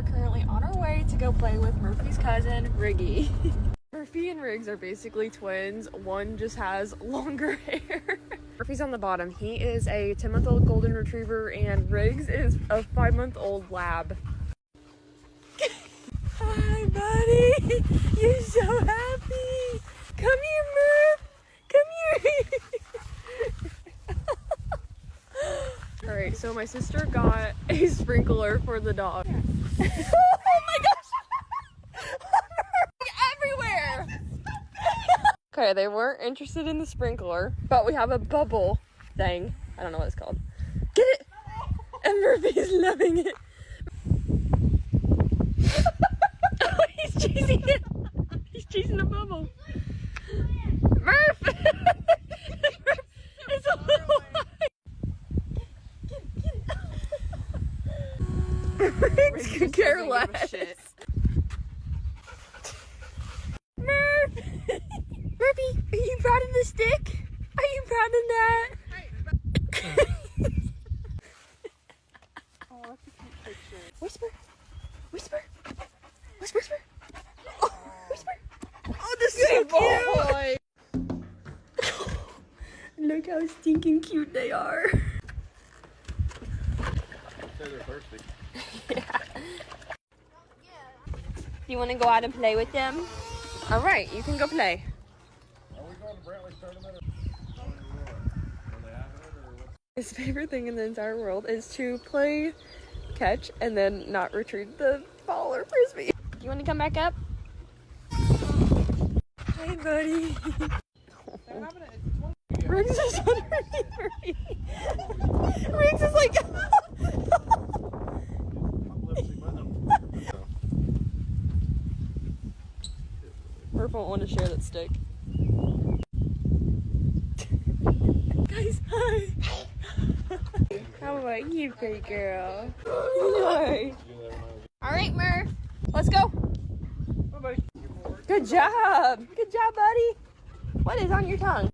are currently on our way to go play with Murphy's cousin, Riggy. Murphy and Riggs are basically twins. One just has longer hair. Murphy's on the bottom. He is a 10-month-old golden retriever and Riggs is a 5-month-old lab. Hi, buddy. You're so happy. Come here, Murph. Come here. All right, so my sister got a sprinkler for the dog. Yeah. Oh my gosh. Everywhere. Okay, they weren't interested in the sprinkler, but we have a bubble thing. I don't know what it's called. Get it. And Murphy's loving it. Oh, he's chasing it. He's chasing the bubble. Murph! Murph, it's a little high. Riggs could care less. Murph! Murphy, are you proud of the stick? Are you proud of that? Oh, that's a cute picture. Whisper. Whisper. Whisper. Whisper. Oh, whisper. Oh, this is so cute. Look how stinking cute they are. Say they're thirsty. Yeah. You want to go out and play with them? All right, you can go play. Are we going to Brantley tournament? His favorite thing in the entire world is to play catch and then not retrieve the ball or frisbee. You want to come back up? Hey, buddy. Riggs is underneath me. Riggs is like... Murph won't want to share that stick. Guys, hi. How about you, pretty girl? Hi. All right, Murph. Let's go. Bye-bye. Good job. Good job, buddy. What is on your tongue?